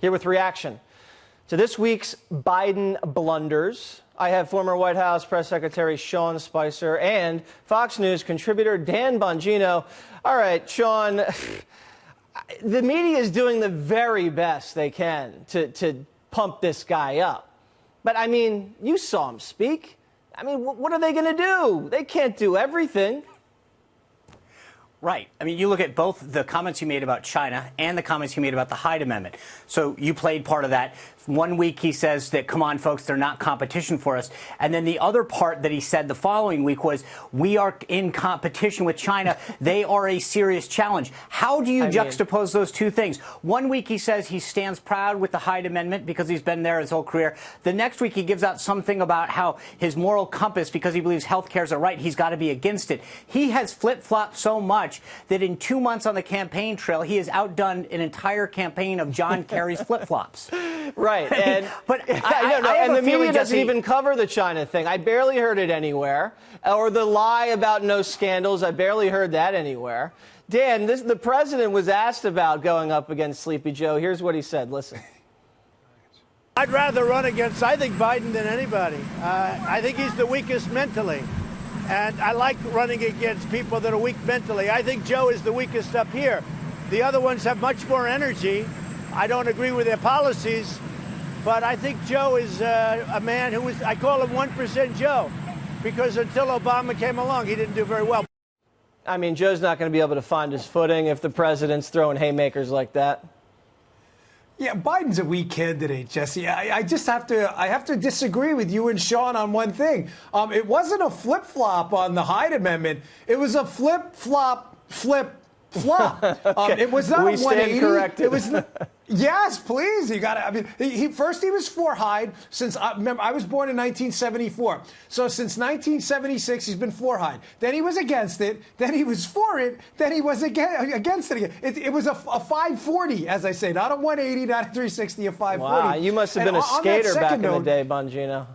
Here with reaction to this week's Biden blunders, I have former White House Press Secretary Sean Spicer and Fox News contributor Dan Bongino. All right, Sean, the media is doing the very best they can to pump this guy up. But, I mean, you saw him speak. I mean, what are they going to do? They can't do everything. Right. I mean, you look at both the comments you made about China and the comments you made about the Hyde Amendment. So you played part of that. One week he says that, come on, folks, they're not competition for us. And then the other part that he said the following week was, we are in competition with China. They are a serious challenge. How do you juxtapose those two things? One week he says he stands proud with the Hyde Amendment because he's been there his whole career. The next week he gives out something about how his moral compass, because he believes health care is a right, he's got to be against it. He has flip-flopped so much that in 2 months on the campaign trail, he has outdone an entire campaign of John Kerry's flip-flops. Right. And, but and the media doesn't even cover the China thing. I barely heard it anywhere. Or the lie about no scandals. I barely heard that anywhere. Dan, the president was asked about going up against Sleepy Joe. Here's what he said. Listen. I'd rather run against, I think, Biden than anybody. I think he's the weakest mentally. And I like running against people that are weak mentally. I think Joe is the weakest up here. The other ones have much more energy. I don't agree with their policies, but I think Joe is a man who is, I call him 1% Joe, because until Obama came along, he didn't do very well. I mean, Joe's not going to be able to find his footing if the president's throwing haymakers like that. Yeah, Biden's a weak candidate, Jesse. I have to disagree with you and Sean on one thing. It wasn't a flip-flop on the Hyde Amendment. It was a flip-flop, flip-flop. Okay. It was not we a 180. Stand corrected. It was. Yes, please. You got to. I mean, he was for Hyde since. Remember, I was born in 1974. So since 1976, he's been for Hyde. Then he was against it. Then he was for it. Then he was against it again. It was a 540, as I say, not a 180, not a 360, a 540. Wow, you must have been a skater back in the day, Bongino.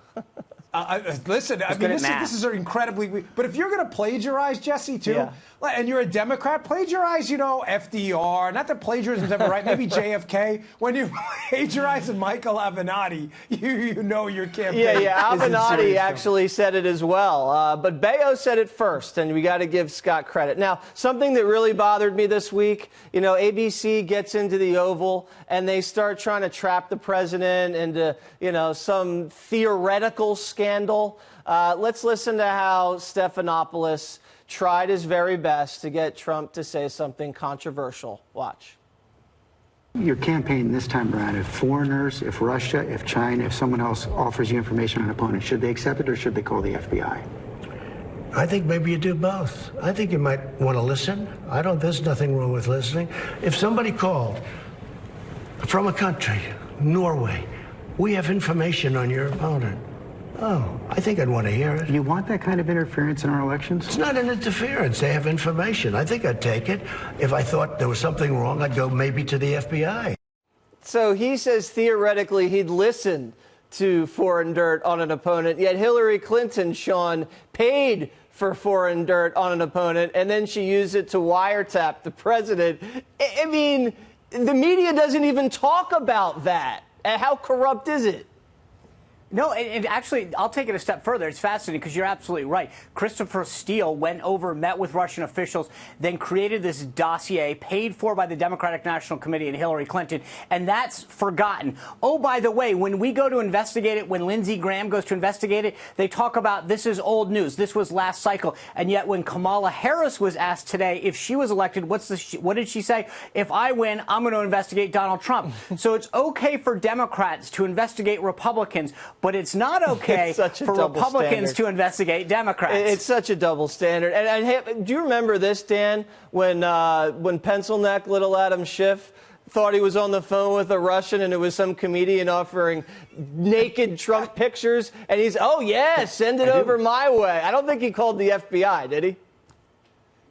Listen, I mean, this is incredibly weak. But if you're going to plagiarize, Jesse, too, and you're a Democrat, plagiarize, FDR. Not that plagiarism's ever right. Maybe JFK. When you're plagiarizing Michael Avenatti, you know your campaign. Yeah, Avenatti actually said it as well. But Bayo said it first, and we got to give Scott credit. Now, something that really bothered me this week, ABC gets into the Oval, and they start trying to trap the president into, some theoretical scandal. Let's listen to how Stephanopoulos tried his very best to get Trump to say something controversial. Watch. Your campaign this time around, if foreigners, if Russia, if China, if someone else offers you information on an opponent, should they accept it or should they call the FBI? I think maybe you do both. I think you might want to listen. There's nothing wrong with listening. If somebody called from a country, Norway, we have information on your opponent. Oh, I think I'd want to hear it. You want that kind of interference in our elections? It's not an interference. They have information. I think I'd take it. If I thought there was something wrong, I'd go maybe to the FBI. So he says theoretically he'd listen to foreign dirt on an opponent, yet Hillary Clinton, Sean, paid for foreign dirt on an opponent, and then she used it to wiretap the president. I mean, the media doesn't even talk about that. How corrupt is it? No, and actually, I'll take it a step further. It's fascinating because you're absolutely right. Christopher Steele went over, met with Russian officials, then created this dossier paid for by the Democratic National Committee and Hillary Clinton, and that's forgotten. Oh, by the way, when we go to investigate it, when Lindsey Graham goes to investigate it, they talk about this is old news. This was last cycle. And yet when Kamala Harris was asked today if she was elected, what did she say? If I win, I'm going to investigate Donald Trump. So it's okay for Democrats to investigate Republicans, but it's not okay for Republicans to investigate Democrats. It's such a double standard. And do you remember this, Dan, when Pencil Neck, little Adam Schiff, thought he was on the phone with a Russian and it was some comedian offering naked Trump pictures, and he's, oh, yeah, send it over my way. I don't think he called the FBI, did he?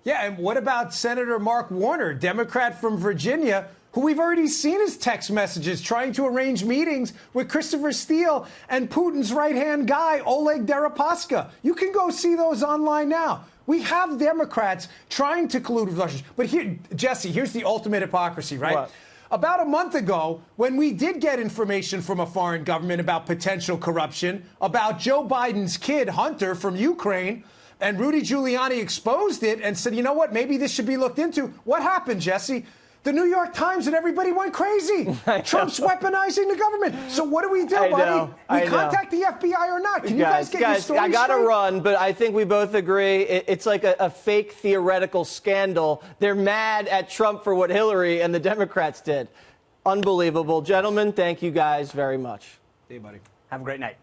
Yeah, and what about Senator Mark Warner, Democrat from Virginia, who we've already seen his text messages trying to arrange meetings with Christopher Steele and Putin's right-hand guy, Oleg Deripaska. You can go see those online now. We have Democrats trying to collude with Russians. But here, Jesse, here's the ultimate hypocrisy, right? about a month ago, when we did get information from a foreign government about potential corruption, about Joe Biden's kid, Hunter, from Ukraine, and Rudy Giuliani exposed it and said, you know what, maybe this should be looked into. What happened, Jesse? The New York Times and everybody went crazy. Trump's weaponizing the government. So what do we do, buddy? We contact the FBI or not? Can you guys get your story I got to straight? run, but I think we both agree it's like a fake theoretical scandal. They're mad at Trump for what Hillary and the Democrats did. Unbelievable. Gentlemen, thank you guys very much. Hey, buddy. Have a great night.